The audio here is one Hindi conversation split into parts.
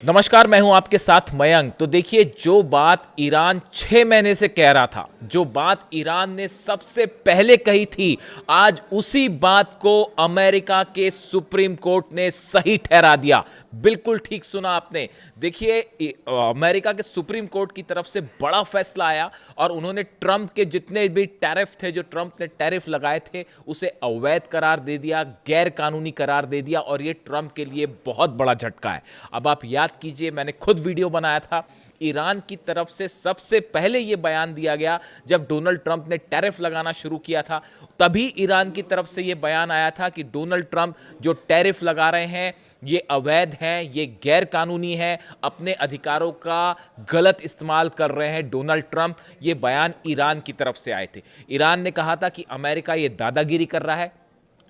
नमस्कार, मैं हूं आपके साथ मयंक। तो देखिए, जो बात ईरान 6 महीने से कह रहा था, जो बात ईरान ने सबसे पहले कही थी, आज उसी बात को अमेरिका के सुप्रीम कोर्ट ने सही ठहरा दिया। बिल्कुल ठीक सुना आपने। देखिए, अमेरिका के सुप्रीम कोर्ट की तरफ से बड़ा फैसला आया और उन्होंने ट्रंप के जितने भी टैरिफ थे, जो ट्रंप ने टैरिफ लगाए थे, उसे अवैध करार दे दिया, गैर कानूनी करार दे दिया। और ये ट्रंप के लिए बहुत बड़ा झटका है। अब आप याद कीजिए, मैंने खुद वीडियो बनाया था। ईरान की तरफ से सबसे पहले यह बयान दिया गया जब डोनाल्ड ट्रंप ने टैरिफ लगाना शुरू किया था। तभी ईरान की तरफ से यह बयान आया था कि डोनाल्ड ट्रंप जो टैरिफ लगा रहे हैं ये अवैध हैं, ये गैर कानूनी है, अपने अधिकारों का गलत इस्तेमाल कर रहे हैं डोनाल्ड ट्रंप। ये बयान ईरान की तरफ से आए थे। ईरान ने कहा था कि अमेरिका ये दादागिरी कर रहा है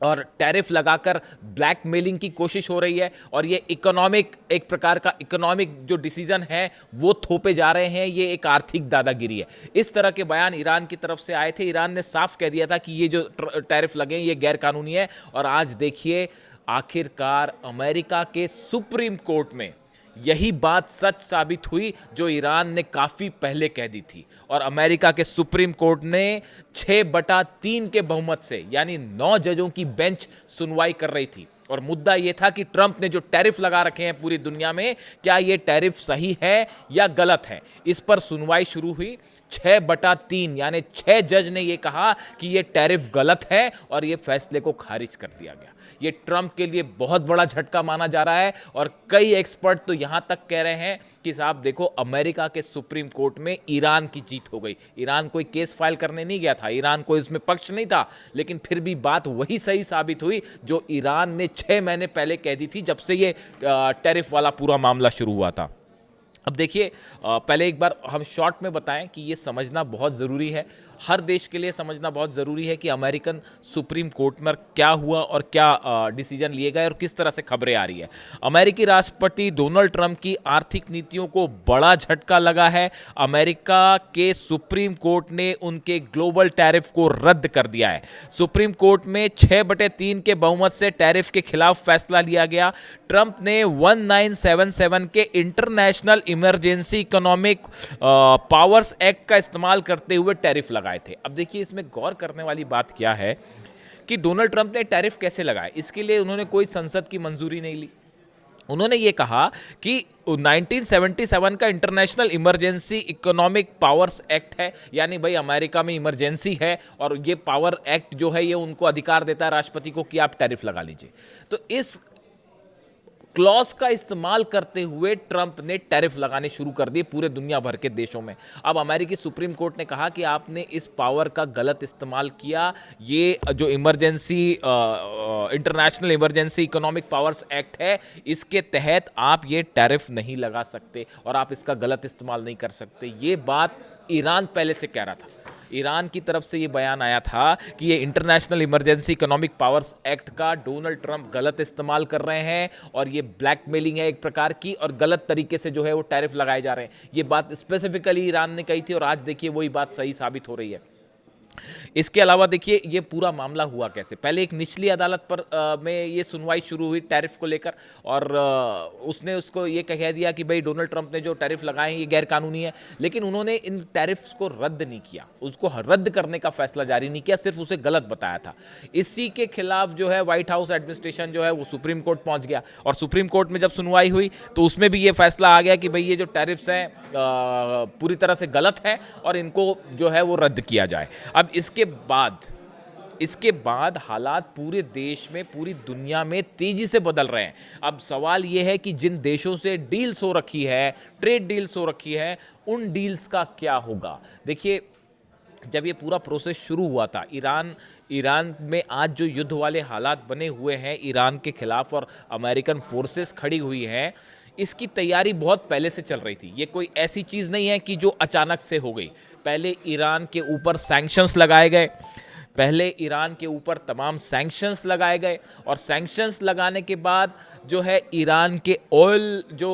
और टैरिफ लगाकर ब्लैकमेलिंग की कोशिश हो रही है और ये इकोनॉमिक, एक प्रकार का इकोनॉमिक जो डिसीजन है वो थोपे जा रहे हैं, ये एक आर्थिक दादागिरी है। इस तरह के बयान ईरान की तरफ से आए थे। ईरान ने साफ कह दिया था कि ये जो टैरिफ लगे ये गैर कानूनी है। और आज देखिए, आखिरकार अमेरिका के सुप्रीम कोर्ट में यही बात सच साबित हुई जो ईरान ने काफी पहले कह दी थी। और अमेरिका के सुप्रीम कोर्ट ने 6/3 के बहुमत से, यानी 9 जजों की बेंच सुनवाई कर रही थी। और मुद्दा यह था कि ट्रंप ने जो टैरिफ लगा रखे हैं पूरी दुनिया में, क्या ये टैरिफ सही है या गलत है। इस पर सुनवाई शुरू हुई। 6/3 यानी 6 जज ने यह कहा कि यह टैरिफ गलत है और यह फैसले को खारिज कर दिया गया। यह ट्रंप के लिए बहुत बड़ा झटका माना जा रहा है। और कई एक्सपर्ट तो यहां तक कह रहे हैं कि साहब देखो, अमेरिका के सुप्रीम कोर्ट में ईरान की जीत हो गई। ईरान कोई केस फाइल करने नहीं गया था, ईरान कोई इसमें पक्ष नहीं था, लेकिन फिर भी बात वही सही साबित हुई जो ईरान ने 6 महीने पहले कह दी थी, जब से ये टैरिफ वाला पूरा मामला शुरू हुआ था। अब देखिए, पहले एक बार हम शॉर्ट में बताएं कि ये समझना बहुत ज़रूरी है, हर देश के लिए समझना बहुत ज़रूरी है कि अमेरिकन सुप्रीम कोर्ट में क्या हुआ और क्या डिसीजन लिए गए और किस तरह से खबरें आ रही है। अमेरिकी राष्ट्रपति डोनाल्ड ट्रंप की आर्थिक नीतियों को बड़ा झटका लगा है। अमेरिका के सुप्रीम कोर्ट ने उनके ग्लोबल टैरिफ को रद्द कर दिया है। सुप्रीम कोर्ट में 6/3 के बहुमत से टैरिफ के खिलाफ फैसला लिया गया। ट्रंप ने 1977 के international emergency economic powers act का इस्तेमाल करते हुए टैरिफ लगाए थे। अब देखिए, इसमें गौर करने वाली बात क्या है कि डोनाल्ड ट्रंप ने टैरिफ कैसे लगाए। इसके लिए उन्होंने कोई संसद की मंजूरी नहीं ली। उन्होंने ये कहा कि 1977 का international emergency economic powers act है, यानी भाई अमेरिका में इमरजेंसी है और ये पावर एक्ट जो है ये उनको अधिकार देता है राष्ट्रपति को कि आप टैरिफ लगा लीजिए। तो इस क्लॉज का इस्तेमाल करते हुए ट्रंप ने टैरिफ लगाने शुरू कर दिए पूरे दुनिया भर के देशों में। अब अमेरिकी सुप्रीम कोर्ट ने कहा कि आपने इस पावर का गलत इस्तेमाल किया। ये जो international emergency economic powers act है, इसके तहत आप ये टैरिफ नहीं लगा सकते और आप इसका गलत इस्तेमाल नहीं कर सकते। ये बात ईरान पहले से कह रहा था। ईरान की तरफ से ये बयान आया था कि ये international emergency economic powers act का डोनाल्ड ट्रंप गलत इस्तेमाल कर रहे हैं और ये ब्लैकमेलिंग है एक प्रकार की, और गलत तरीके से जो है वो टैरिफ लगाए जा रहे हैं। ये बात स्पेसिफिकली ईरान ने कही थी और आज देखिए वही बात सही साबित हो रही है। इसके अलावा देखिए, ये पूरा मामला हुआ कैसे। पहले एक निचली अदालत पर में ये सुनवाई शुरू हुई टैरिफ को लेकर और उसने उसको ये कह दिया कि भाई डोनाल्ड ट्रंप ने जो टैरिफ लगाए हैं ये गैर कानूनी है। लेकिन उन्होंने इन टैरिफ्स को रद्द नहीं किया, उसको रद्द करने का फैसला जारी नहीं किया, सिर्फ उसे गलत बताया था। इसी के खिलाफ जो है व्हाइट हाउस एडमिनिस्ट्रेशन जो है वो सुप्रीम कोर्ट पहुंच गया और सुप्रीम कोर्ट में जब सुनवाई हुई तो उसमें भी ये फैसला आ गया कि भाई ये जो टैरिफ्स हैं पूरी तरह से गलत है और इनको जो है वो रद्द किया जाए। अब इसके बाद हालात पूरे देश में, पूरी दुनिया में तेजी से बदल रहे हैं। अब सवाल यह है कि जिन देशों से डील्स हो रखी है, ट्रेड डील्स हो रखी है, उन डील्स का क्या होगा। देखिए, जब ये पूरा प्रोसेस शुरू हुआ था, ईरान में आज जो युद्ध वाले हालात बने हुए हैं ईरान के खिलाफ और अमेरिकन फोर्सेस खड़ी हुई हैं, इसकी तैयारी बहुत पहले से चल रही थी। ये कोई ऐसी चीज़ नहीं है कि जो अचानक से हो गई। पहले ईरान के ऊपर सैंक्शंस लगाए गए, पहले ईरान के ऊपर तमाम सैंक्शंस लगाए गए और सैंक्शंस लगाने के बाद जो है ईरान के ऑयल जो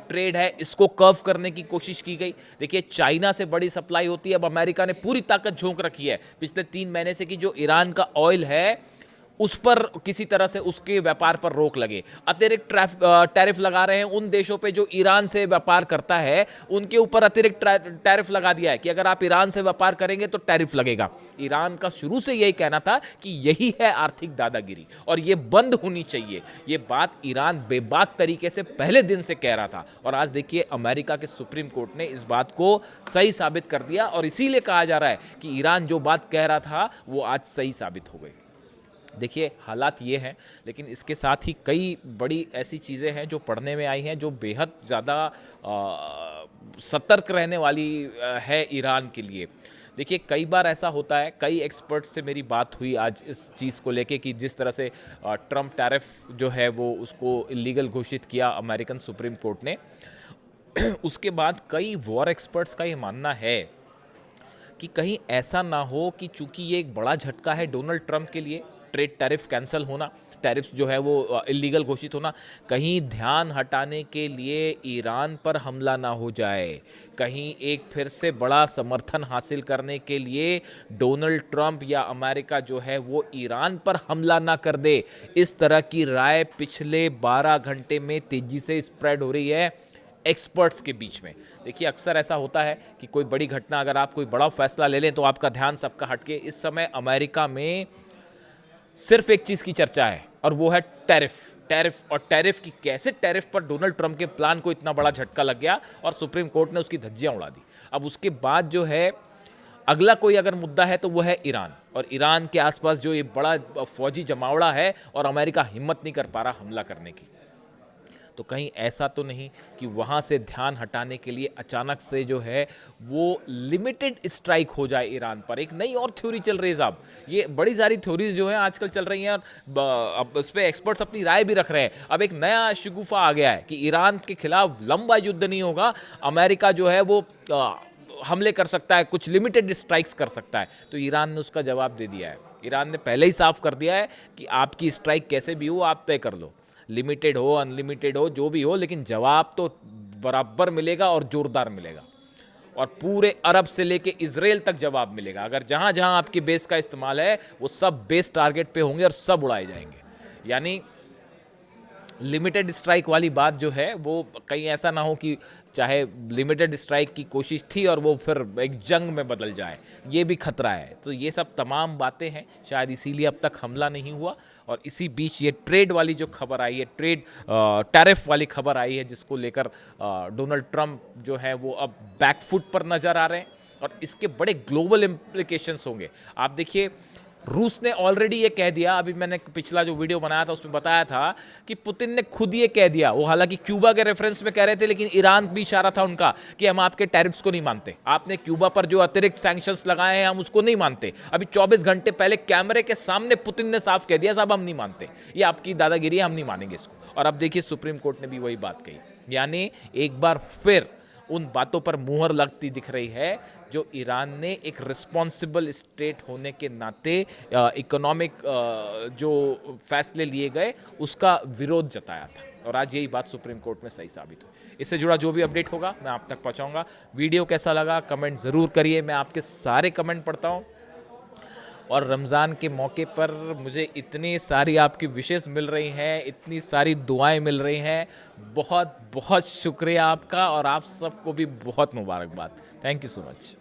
ट्रेड है इसको कर्व करने की कोशिश की गई। देखिए, चाइना से बड़ी सप्लाई होती है। अब अमेरिका ने पूरी ताकत झोंक रखी है पिछले 3 महीने से कि जो ईरान का ऑयल है उस पर किसी तरह से उसके व्यापार पर रोक लगे। अतिरिक्त टैरिफ लगा रहे हैं उन देशों पे जो ईरान से व्यापार करता है, उनके ऊपर अतिरिक्त टैरिफ लगा दिया है कि अगर आप ईरान से व्यापार करेंगे तो टैरिफ लगेगा। ईरान का शुरू से यही कहना था कि यही है आर्थिक दादागिरी और ये बंद होनी चाहिए। ये बात ईरान बेबाक तरीके से पहले दिन से कह रहा था और आज देखिए अमेरिका के सुप्रीम कोर्ट ने इस बात को सही साबित कर दिया और इसीलिए कहा जा रहा है कि ईरान जो बात कह रहा था वो आज सही साबित हो गई। देखिए हालात ये हैं, लेकिन इसके साथ ही कई बड़ी ऐसी चीज़ें हैं जो पढ़ने में आई हैं जो बेहद ज़्यादा सतर्क रहने वाली है ईरान के लिए। देखिए कई बार ऐसा होता है, कई एक्सपर्ट्स से मेरी बात हुई आज इस चीज़ को लेके कि जिस तरह से ट्रम्प टैरिफ जो है वो उसको इलीगल घोषित किया अमेरिकन सुप्रीम कोर्ट ने। उसके बाद कई वॉर एक्सपर्ट्स का ये मानना है कि कहीं ऐसा ना हो कि चूंकि ये एक बड़ा झटका है डोनाल्ड ट्रंप के लिए, ट्रेड टैरिफ कैंसिल होना, टैरिफ जो है वो इलीगल घोषित होना, कहीं ध्यान हटाने के लिए ईरान पर हमला ना हो जाए, कहीं एक फिर से बड़ा समर्थन हासिल करने के लिए डोनाल्ड ट्रंप या अमेरिका जो है वो ईरान पर हमला ना कर दे। इस तरह की राय पिछले 12 घंटे में तेजी से स्प्रेड हो रही है एक्सपर्ट्स के बीच में। देखिए अक्सर ऐसा होता है कि कोई बड़ी घटना, अगर आप कोई बड़ा फैसला ले लें तो आपका ध्यान सबका हटके। इस समय अमेरिका में सिर्फ एक चीज़ की चर्चा है और वो है टैरिफ और टैरिफ की कैसे टैरिफ पर डोनाल्ड ट्रंप के प्लान को इतना बड़ा झटका लग गया और सुप्रीम कोर्ट ने उसकी धज्जियां उड़ा दी। अब उसके बाद जो है अगला कोई अगर मुद्दा है तो वो है ईरान, और ईरान के आसपास जो ये बड़ा फौजी जमावड़ा है और अमेरिका हिम्मत नहीं कर पा रहा हमला करने की। तो कहीं ऐसा तो नहीं कि वहाँ से ध्यान हटाने के लिए अचानक से जो है वो लिमिटेड स्ट्राइक हो जाए ईरान पर। एक नई और थ्योरी चल रही है साहब, ये बड़ी सारी थ्योरीज जो है आजकल चल रही हैं और अब उस पर एक्सपर्ट्स अपनी राय भी रख रहे हैं। अब एक नया शिगुफा आ गया है कि ईरान के खिलाफ लंबा युद्ध नहीं होगा, अमेरिका जो है वो हमले कर सकता है, कुछ लिमिटेड स्ट्राइक्स कर सकता है। तो ईरान ने उसका जवाब दे दिया है। ईरान ने पहले ही साफ कर दिया है कि आपकी स्ट्राइक कैसे भी हो आप तय कर लो, लिमिटेड हो अनलिमिटेड हो जो भी हो, लेकिन जवाब तो बराबर मिलेगा और जोरदार मिलेगा और पूरे अरब से लेके इजराइल तक जवाब मिलेगा। अगर जहां जहां आपके बेस का इस्तेमाल है वो सब बेस टारगेट पे होंगे और सब उड़ाए जाएंगे। यानी लिमिटेड स्ट्राइक वाली बात जो है वो कहीं ऐसा ना हो कि चाहे लिमिटेड स्ट्राइक की कोशिश थी और वो फिर एक जंग में बदल जाए, ये भी खतरा है। तो ये सब तमाम बातें हैं, शायद इसीलिए अब तक हमला नहीं हुआ। और इसी बीच ये ट्रेड वाली जो खबर आई है, ट्रेड टैरिफ वाली खबर आई है, जिसको लेकर डोनाल्ड ट्रंप जो है वो अब बैकफुट पर नज़र आ रहे हैं और इसके बड़े ग्लोबल इम्प्लीकेशंस होंगे। आप देखिए रूस ने ऑलरेडी ये कह दिया, अभी मैंने पिछला जो वीडियो बनाया था उसमें बताया था कि पुतिन ने खुद ये कह दिया, वो हालांकि क्यूबा के रेफरेंस में कह रहे थे लेकिन ईरान भी इशारा था उनका कि हम आपके टैरिफ्स को नहीं मानते, आपने क्यूबा पर जो अतिरिक्त सैंक्शंस लगाए हैं हम उसको नहीं मानते। अभी 24 घंटे पहले कैमरे के सामने पुतिन ने साफ कह दिया साहब हम नहीं मानते, ये आपकी दादागिरी है, हम नहीं मानेंगे इसको। और अब देखिए सुप्रीम कोर्ट ने भी वही बात कही, यानी एक बार फिर उन बातों पर मुहर लगती दिख रही है जो ईरान ने एक रिस्पॉन्सिबल स्टेट होने के नाते इकोनॉमिक जो फैसले लिए गए उसका विरोध जताया था। और आज यही बात सुप्रीम कोर्ट में सही साबित हुई। इससे जुड़ा जो भी अपडेट होगा मैं आप तक पहुंचाऊंगा। वीडियो कैसा लगा कमेंट ज़रूर करिए, मैं आपके सारे कमेंट पढ़ता हूं। और रमज़ान के मौके पर मुझे इतनी सारी आपकी विशेस मिल रही हैं, इतनी सारी दुआएं मिल रही हैं, बहुत बहुत शुक्रिया आपका और आप सबको भी बहुत मुबारकबाद। Thank you so much.